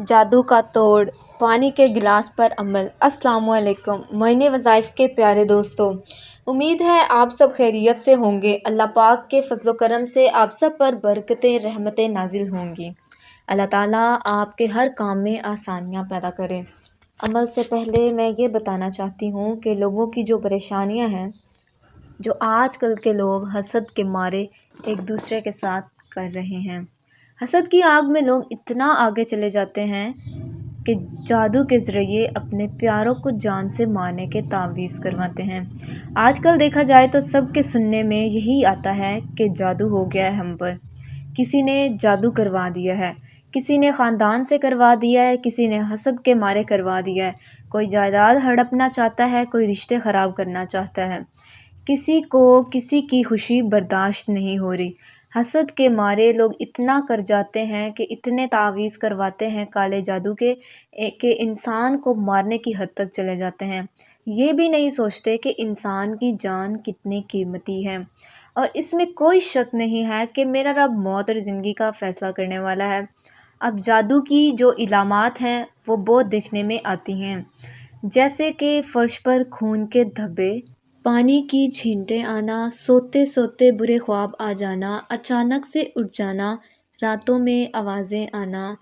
جادو کا توڑ پانی کے گلاس پر عمل۔ السلام علیکم معین وظائف کے پیارے دوستو، امید ہے آپ سب خیریت سے ہوں گے۔ اللہ پاک کے فضل و کرم سے آپ سب پر برکتیں رحمتیں نازل ہوں گی۔ اللہ تعالیٰ آپ کے ہر کام میں آسانیاں پیدا کرے۔ عمل سے پہلے میں یہ بتانا چاہتی ہوں کہ لوگوں کی جو پریشانیاں ہیں، جو آج کل کے لوگ حسد کے مارے ایک دوسرے کے ساتھ کر رہے ہیں۔ حسد کی آگ میں لوگ اتنا آگے چلے جاتے ہیں کہ جادو کے ذریعے اپنے پیاروں کو جان سے مارنے کے تعویذ کرواتے ہیں۔ آج کل دیکھا جائے تو سب کے سننے میں یہی آتا ہے کہ جادو ہو گیا ہے ہم پر، کسی نے جادو کروا دیا ہے، کسی نے خاندان سے کروا دیا ہے، کسی نے حسد کے مارے کروا دیا ہے، کوئی جائیداد ہڑپنا چاہتا ہے، کوئی رشتے خراب کرنا چاہتا ہے، کسی کو کسی کی خوشی برداشت نہیں ہو رہی۔ حسد کے مارے لوگ اتنا کر جاتے ہیں کہ اتنے تعویذ کرواتے ہیں کالے جادو کے کہ انسان کو مارنے کی حد تک چلے جاتے ہیں۔ یہ بھی نہیں سوچتے کہ انسان کی جان کتنی قیمتی ہے، اور اس میں کوئی شک نہیں ہے کہ میرا رب موت اور زندگی کا فیصلہ کرنے والا ہے۔ اب جادو کی جو علامات ہیں وہ بہت دیکھنے میں آتی ہیں، جیسے کہ فرش پر خون کے دھبے، پانی کی چھینٹیں آنا، سوتے سوتے برے خواب آ جانا، اچانک سے اٹھ جانا، راتوں میں آوازیں آنا،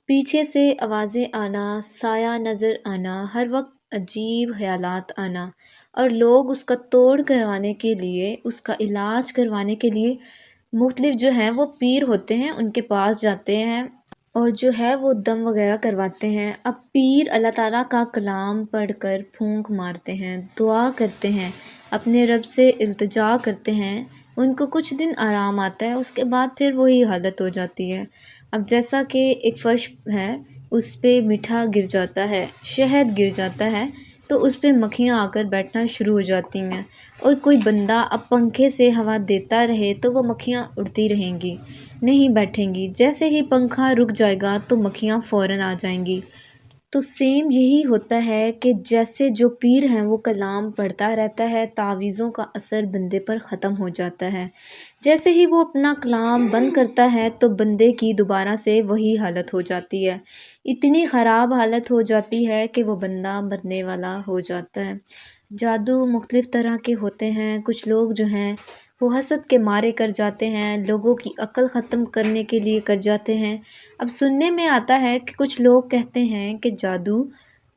پیچھے سے آوازیں آنا، سایہ نظر آنا، ہر وقت عجیب خیالات آنا، اور لوگ اس کا توڑ کروانے کے لیے، اس کا علاج کروانے کے لیے مختلف جو ہیں وہ پیر ہوتے ہیں ان کے پاس جاتے ہیں، اور جو ہے وہ دم وغیرہ کرواتے ہیں۔ اب پیر اللہ تعالیٰ کا کلام پڑھ کر پھونک مارتے ہیں، دعا کرتے ہیں، اپنے رب سے التجا کرتے ہیں، ان کو کچھ دن آرام آتا ہے، اس کے بعد پھر وہی حالت ہو جاتی ہے۔ اب جیسا کہ ایک فرش ہے، اس پہ میٹھا گر جاتا ہے، شہد گر جاتا ہے، تو اس پہ مکھیاں آ کر بیٹھنا شروع ہو جاتی ہیں، اور کوئی بندہ اب پنکھے سے ہوا دیتا رہے تو وہ مکھیاں اڑتی رہیں گی، نہیں بیٹھیں گی۔ جیسے ہی پنکھا رک جائے گا تو مکھیاں فوراً آ جائیں گی۔ تو سیم یہی ہوتا ہے کہ جیسے جو پیر ہیں وہ کلام پڑھتا رہتا ہے، تعویذوں کا اثر بندے پر ختم ہو جاتا ہے۔ جیسے ہی وہ اپنا کلام بند کرتا ہے تو بندے کی دوبارہ سے وہی حالت ہو جاتی ہے، اتنی خراب حالت ہو جاتی ہے کہ وہ بندہ مرنے والا ہو جاتا ہے۔ جادو مختلف طرح کے ہوتے ہیں، کچھ لوگ جو ہیں وہ حسد کے مارے کر جاتے ہیں، لوگوں کی عقل ختم کرنے کے لیے کر جاتے ہیں۔ اب سننے میں آتا ہے کہ کچھ لوگ کہتے ہیں کہ جادو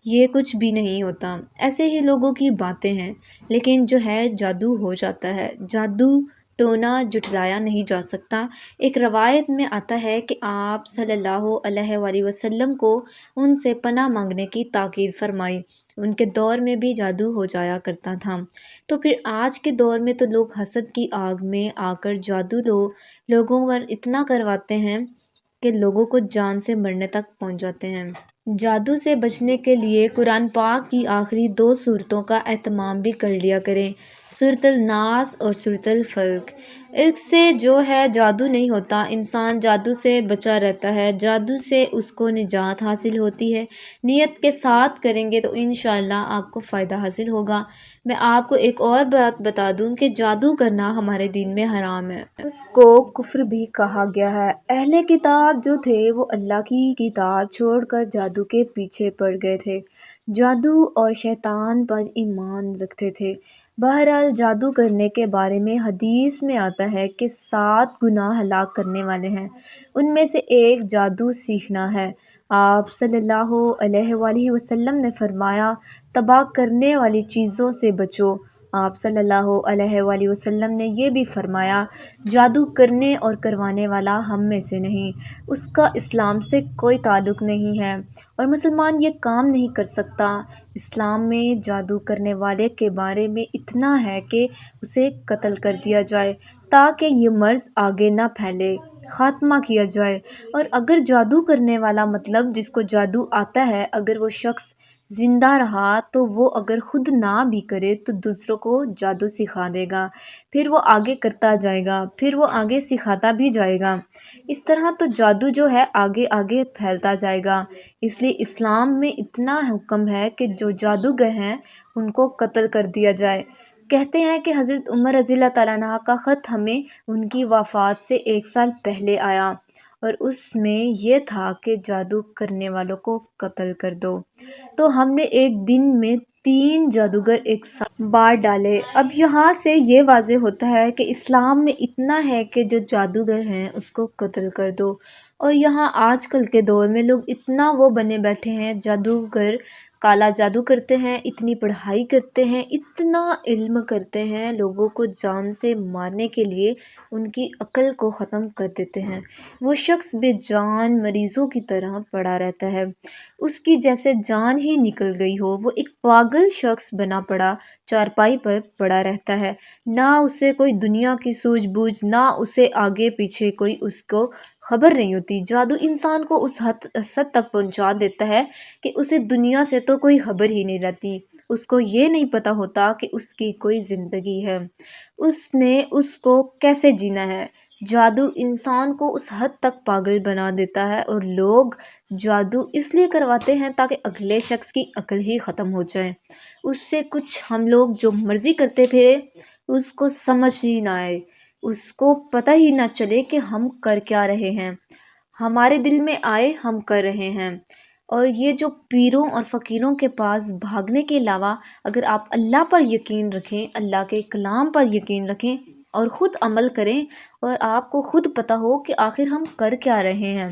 یہ کچھ بھی نہیں ہوتا، ایسے ہی لوگوں کی باتیں ہیں، لیکن جو ہے جادو ہو جاتا ہے۔ جادو ٹونا جھٹلایا نہیں جا سکتا۔ ایک روایت میں آتا ہے کہ آپ صلی اللہ علیہ وآلہ وسلم کو ان سے پناہ مانگنے کی تاکید فرمائی۔ ان کے دور میں بھی جادو ہو جایا کرتا تھا، تو پھر آج کے دور میں تو لوگ حسد کی آگ میں آ کر جادو لوگوں پر اتنا کرواتے ہیں کہ لوگوں کو جان سے مرنے تک پہنچ جاتے ہیں۔ جادو سے بچنے کے لیے قرآن پاک کی آخری 2 سورتوں کا اہتمام بھی کر لیا کریں، سورۃ الناس اور سورۃ الفلق۔ اس سے جو ہے جادو نہیں ہوتا، انسان جادو سے بچا رہتا ہے، جادو سے اس کو نجات حاصل ہوتی ہے۔ نیت کے ساتھ کریں گے تو انشاءاللہ آپ کو فائدہ حاصل ہوگا۔ میں آپ کو ایک اور بات بتا دوں کہ جادو کرنا ہمارے دین میں حرام ہے، اس کو کفر بھی کہا گیا ہے۔ اہل کتاب جو تھے وہ اللہ کی کتاب چھوڑ کر جادو کے پیچھے پڑ گئے تھے، جادو اور شیطان پر ایمان رکھتے تھے۔ بہرحال جادو کرنے کے بارے میں حدیث میں آتا ہے کہ 7 گناہ ہلاک کرنے والے ہیں، ان میں سے ایک جادو سیکھنا ہے۔ آپ صلی اللہ علیہ وآلہ وسلم نے فرمایا، تباہ کرنے والی چیزوں سے بچو۔ آپ صلی اللہ علیہ وآلہ وسلم نے یہ بھی فرمایا، جادو کرنے اور کروانے والا ہم میں سے نہیں، اس کا اسلام سے کوئی تعلق نہیں ہے، اور مسلمان یہ کام نہیں کر سکتا۔ اسلام میں جادو کرنے والے کے بارے میں اتنا ہے کہ اسے قتل کر دیا جائے تاکہ یہ مرض آگے نہ پھیلے، خاتمہ کیا جائے۔ اور اگر جادو کرنے والا مطلب جس کو جادو آتا ہے، اگر وہ شخص زندہ رہا تو وہ اگر خود نہ بھی کرے تو دوسروں کو جادو سکھا دے گا، پھر وہ آگے کرتا جائے گا، پھر وہ آگے سکھاتا بھی جائے گا، اس طرح تو جادو جو ہے آگے آگے پھیلتا جائے گا۔ اس لیے اسلام میں اتنا حکم ہے کہ جو جادوگر ہیں ان کو قتل کر دیا جائے۔ کہتے ہیں کہ حضرت عمر رضی اللہ تعالیٰ عنہ کا خط ہمیں ان کی وفات سے 1 سال پہلے آیا، اور اس میں یہ تھا کہ جادو کرنے والوں کو قتل کر دو۔ تو ہم نے ایک دن میں 3 جادوگر ایک ساتھ مار ڈالے۔ اب یہاں سے یہ واضح ہوتا ہے کہ اسلام میں اتنا ہے کہ جو جادوگر ہیں اس کو قتل کر دو، اور یہاں آج کل کے دور میں لوگ اتنا وہ بنے بیٹھے ہیں، جادوگر کالا جادو کرتے ہیں، اتنی پڑھائی کرتے ہیں، اتنا علم کرتے ہیں، لوگوں کو جان سے مارنے کے لیے ان کی عقل کو ختم کر دیتے ہیں۔ وہ شخص بے جان مریضوں کی طرح پڑا رہتا ہے، اس کی جیسے جان ہی نکل گئی ہو، وہ ایک پاگل شخص بنا پڑا چارپائی پر پڑا رہتا ہے، نہ اسے کوئی دنیا کی سوجھ بوجھ، نہ اسے آگے پیچھے کوئی اس کو خبر نہیں ہوتی۔ جادو انسان کو اس حد تک پہنچا دیتا ہے کہ اسے دنیا سے تو کوئی خبر ہی نہیں رہتی، اس کو یہ نہیں پتہ ہوتا کہ اس کی کوئی زندگی ہے، اس نے اس کو کیسے جینا ہے۔ جادو انسان کو اس حد تک پاگل بنا دیتا ہے، اور لوگ جادو اس لیے کرواتے ہیں تاکہ اگلے شخص کی عقل ہی ختم ہو جائے، اس سے کچھ ہم لوگ جو مرضی کرتے پھرے، اس کو سمجھ ہی نہ آئے، اس کو پتہ ہی نہ چلے کہ ہم کر کیا رہے ہیں، ہمارے دل میں آئے ہم کر رہے ہیں۔ اور یہ جو پیروں اور فقیروں کے پاس بھاگنے کے علاوہ اگر آپ اللہ پر یقین رکھیں، اللہ کے کلام پر یقین رکھیں اور خود عمل کریں، اور آپ کو خود پتہ ہو کہ آخر ہم کر کیا رہے ہیں،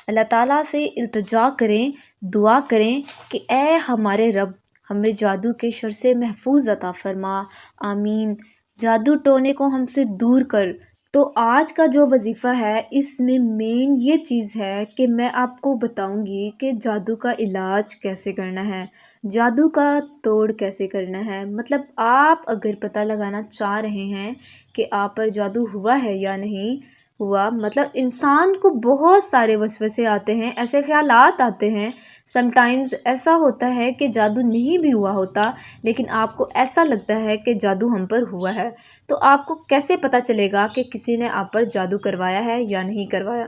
اللہ تعالیٰ سے التجا کریں، دعا کریں کہ اے ہمارے رب، ہمیں جادو کے شر سے محفوظ عطا فرما، آمین، جادو ٹونے کو ہم سے دور کر۔ تو آج کا جو وظیفہ ہے اس میں مین یہ چیز ہے کہ میں آپ کو بتاؤں گی کہ جادو کا علاج کیسے کرنا ہے، جادو کا توڑ کیسے کرنا ہے۔ مطلب آپ اگر پتہ لگانا چاہ رہے ہیں کہ آپ پر جادو ہوا ہے یا نہیں ہوا، مطلب انسان کو بہت سارے وسوسے آتے ہیں، ایسے خیالات آتے ہیں، سم ٹائمز ایسا ہوتا ہے کہ جادو نہیں بھی ہوا ہوتا لیکن آپ کو ایسا لگتا ہے کہ جادو ہم پر ہوا ہے۔ تو آپ کو کیسے پتہ چلے گا کہ کسی نے آپ پر جادو کروایا ہے یا نہیں کروایا؟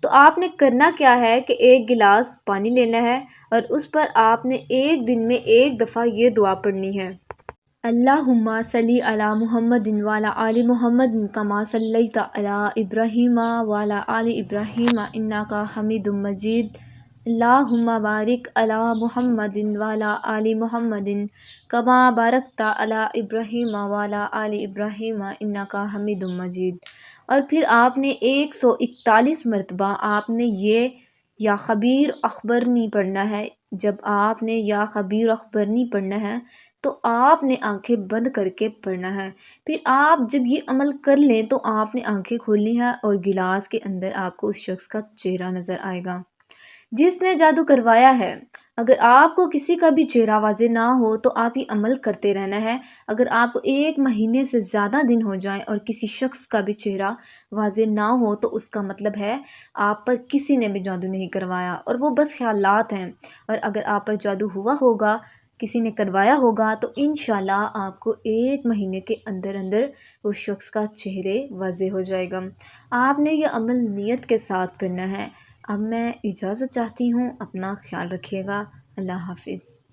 تو آپ نے کرنا کیا ہے کہ ایک گلاس پانی لینا ہے، اور اس پر آپ نے ایک دن میں ایک دفعہ یہ دعا پڑھنی ہے، اللہم صلی علی محمد وعلی آل محمد کما صلیت علی ابراہیم وعلی آل ابراہیم انک حمید مجید، اللہم بارک علی محمد وعلی آل محمد کما بارکت علی ابراہیم وعلی آل ابراہیم انک حمید مجید۔ اور پھر آپ نے 141 مرتبہ آپ نے یہ یا خبیر اخبرنی پڑھنا ہے۔ جب آپ نے یا خبیر اخبرنی پڑھنا ہے تو آپ نے آنکھیں بند کر کے پڑھنا ہے۔ پھر آپ جب یہ عمل کر لیں تو آپ نے آنکھیں کھولنی ہے، اور گلاس کے اندر آپ کو اس شخص کا چہرہ نظر آئے گا جس نے جادو کروایا ہے۔ اگر آپ کو کسی کا بھی چہرہ واضح نہ ہو تو آپ یہ عمل کرتے رہنا ہے۔ اگر آپ کو 1 مہینے سے زیادہ دن ہو جائیں اور کسی شخص کا بھی چہرہ واضح نہ ہو تو اس کا مطلب ہے آپ پر کسی نے بھی جادو نہیں کروایا، اور وہ بس خیالات ہیں۔ اور اگر آپ پر جادو ہوا ہوگا، کسی نے کروایا ہوگا، تو انشاءاللہ آپ کو 1 مہینے کے اندر اندر اس شخص کا چہرے واضح ہو جائے گا۔ آپ نے یہ عمل نیت کے ساتھ کرنا ہے۔ اب میں اجازت چاہتی ہوں، اپنا خیال رکھیے گا، اللہ حافظ۔